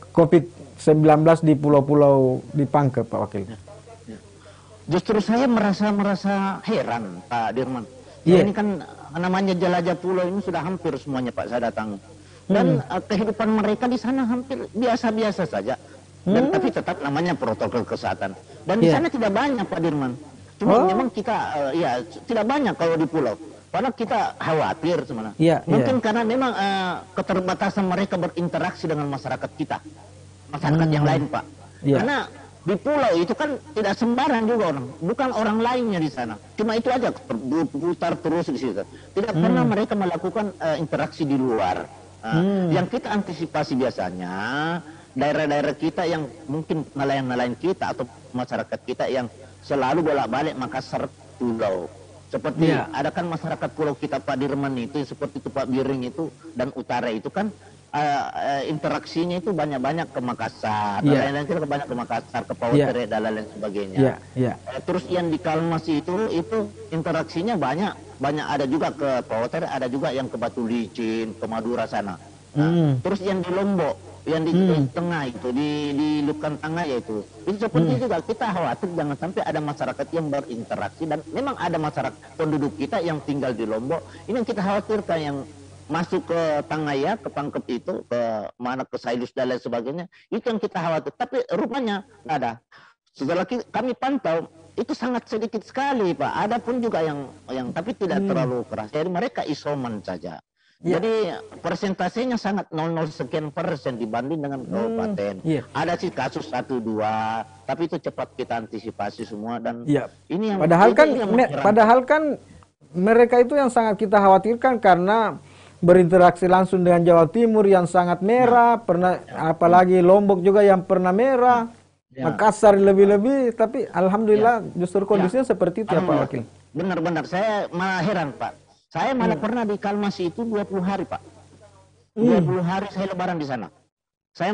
COVID-19 di pulau-pulau di Pangkep, Pak Wakil. Justru saya merasa heran, Pak Dirman. Ya, ini kan namanya jelajah pulau ini sudah hampir semuanya Pak saya datang. Dan kehidupan mereka di sana hampir biasa-biasa saja. Dan tapi tetap namanya protokol kesehatan. Dan di sana tidak banyak Pak Dirman. Cuma memang kita ya tidak banyak kalau di pulau. Karena kita khawatir sebenarnya. Mungkin karena memang keterbatasan mereka berinteraksi dengan masyarakat kita. Masyarakat yang lain Pak. Karena di pulau itu kan tidak sembarang juga orang, bukan orang lainnya di sana. Cuma itu aja putar terus di situ. Tidak pernah mereka melakukan interaksi di luar. Yang kita antisipasi biasanya daerah-daerah kita yang mungkin nelayan-nelayan kita atau masyarakat kita yang selalu bolak-balik Makassar pulau. Seperti ada kan masyarakat pulau kita Pak Dirman itu seperti itu Pak Biring itu dan utara itu kan interaksinya itu banyak-banyak ke Makassar, lain-lain kita banyak ke Makassar, ke Pautere dan lain sebagainya. Terus yang di Kalmas itu interaksinya banyak ada juga ke Pautere, ada juga yang ke Batu Licin, ke Madura sana. Terus yang di Lombok, yang di tengah itu, di Lukan Tengah yaitu, itu seperti juga kita khawatir jangan sampai ada masyarakat yang berinteraksi dan memang ada masyarakat penduduk kita yang tinggal di Lombok, ini yang kita khawatirkan yang masuk ke Tangaya, ke Pangkep itu, ke mana ke Sailus dan lain sebagainya, itu yang kita khawatir. Tapi rupanya nggak ada. Setelah kami pantau, itu sangat sedikit sekali Pak. Ada pun juga yang tapi tidak terlalu keras. Jadi mereka isoman saja. Jadi persentasenya sangat 00 sekian persen dibanding dengan kabupaten. Ada sih kasus 1-2, tapi itu cepat kita antisipasi semua dan ini yang padahal kan mereka itu yang sangat kita khawatirkan karena berinteraksi langsung dengan Jawa Timur yang sangat merah, apalagi Lombok juga yang pernah merah, Makassar lebih-lebih, tapi alhamdulillah justru kondisinya seperti itu ya Pak Wakil. Benar-benar, saya malah heran Pak. Saya malah pernah di Kalmas itu 20 hari Pak. 20 hari saya lebaran di sana. Saya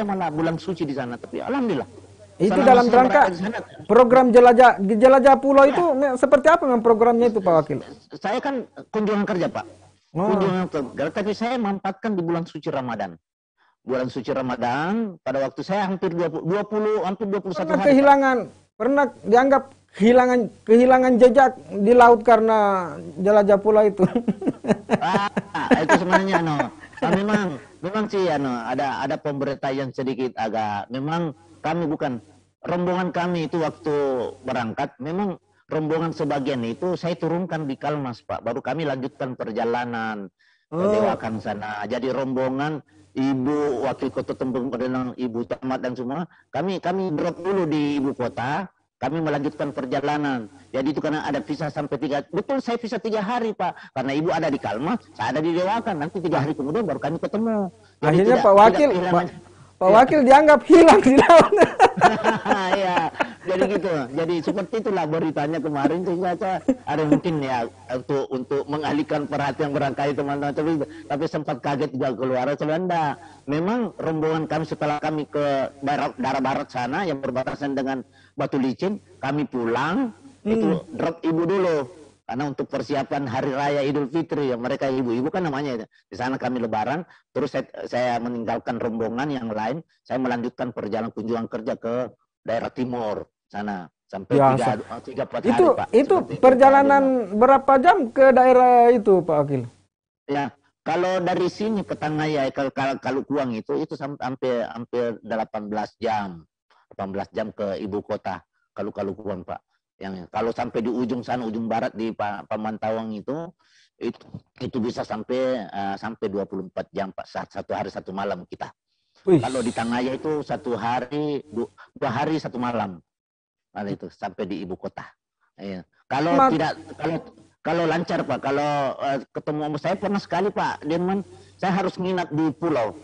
malah bulan suci di sana, tapi alhamdulillah. Itu dalam rangka program jelajah pulau itu seperti apa memang programnya itu Pak Wakil? Saya kan kunjungan kerja Pak. Kunjungan kerja, tapi saya mampatkan di bulan suci Ramadan. Bulan suci Ramadan pada waktu saya hampir 21 hari. Pernah dianggap kehilangan jejak di laut karena jelajah pulau itu. Itu sebenarnya memang sih ada pemberitaan sedikit agak memang kami bukan rombongan kami itu waktu berangkat memang rombongan sebagian itu saya turunkan di Kalmas Pak, baru kami lanjutkan perjalanan ke Dewakan sana. Jadi rombongan Ibu Wakil Kota Tembung Perenang, Ibu Tamat dan semua kami drop dulu di ibu kota, kami melanjutkan perjalanan. Jadi itu karena ada visa sampai 3, betul saya visa 3 hari Pak, karena Ibu ada di Kalmas, saya ada di Dewakan, nanti 3 hari kemudian baru kami ketemu. Jadi akhirnya Pak Wakil dianggap hilang di laut. Ya, jadi gitu. Jadi seperti itulah beritanya kemarin tuh ada mungkin ya untuk mengalihkan perhatian barangkali teman-teman, tapi sempat kaget juga keluar sebenarnya. Memang rombongan kami setelah kami ke daerah barat sana yang berbatasan dengan Batu Licin, kami pulang itu drop Ibu dulu. Karena untuk persiapan Hari Raya Idul Fitri, ya mereka ibu-ibu kan namanya di sana kami lebaran, terus saya meninggalkan rombongan yang lain, saya melanjutkan perjalanan kunjungan kerja ke daerah timur sana sampai 3-4 hari Pak. Itu perjalanan berapa jam ke daerah itu Pak Wakil? Ya, kalau dari sini ke Tangaya ke Kalukuang itu hampir 18 jam. 18 jam ke ibu kota Kalukuang Pak. Yang kalau sampai di ujung sana, ujung barat di Pamantawang itu bisa sampai 24 jam Pak, 1 hari 1 malam kita. Kalau di Tangaya itu 1 hari 2 hari 1 malam. Nah, itu sampai di ibu kota. Ya. Kalau lancar Pak, kalau ketemu saya pernah sekali Pak Dirman, saya harus nginap di pulau.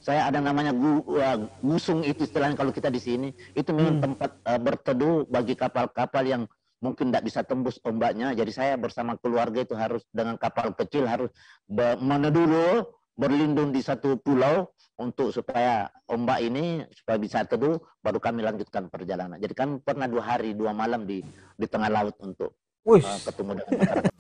Saya ada namanya gusung itu istilahnya kalau kita di sini. Itu memang tempat berteduh bagi kapal-kapal yang mungkin tidak bisa tembus ombaknya. Jadi saya bersama keluarga itu harus dengan kapal kecil harus meneduh dulu, berlindung di satu pulau untuk supaya ombak ini supaya bisa teduh, baru kami lanjutkan perjalanan. Jadi kan pernah 2 hari 2 malam di tengah laut untuk Wih, ketemu dengan masyarakat.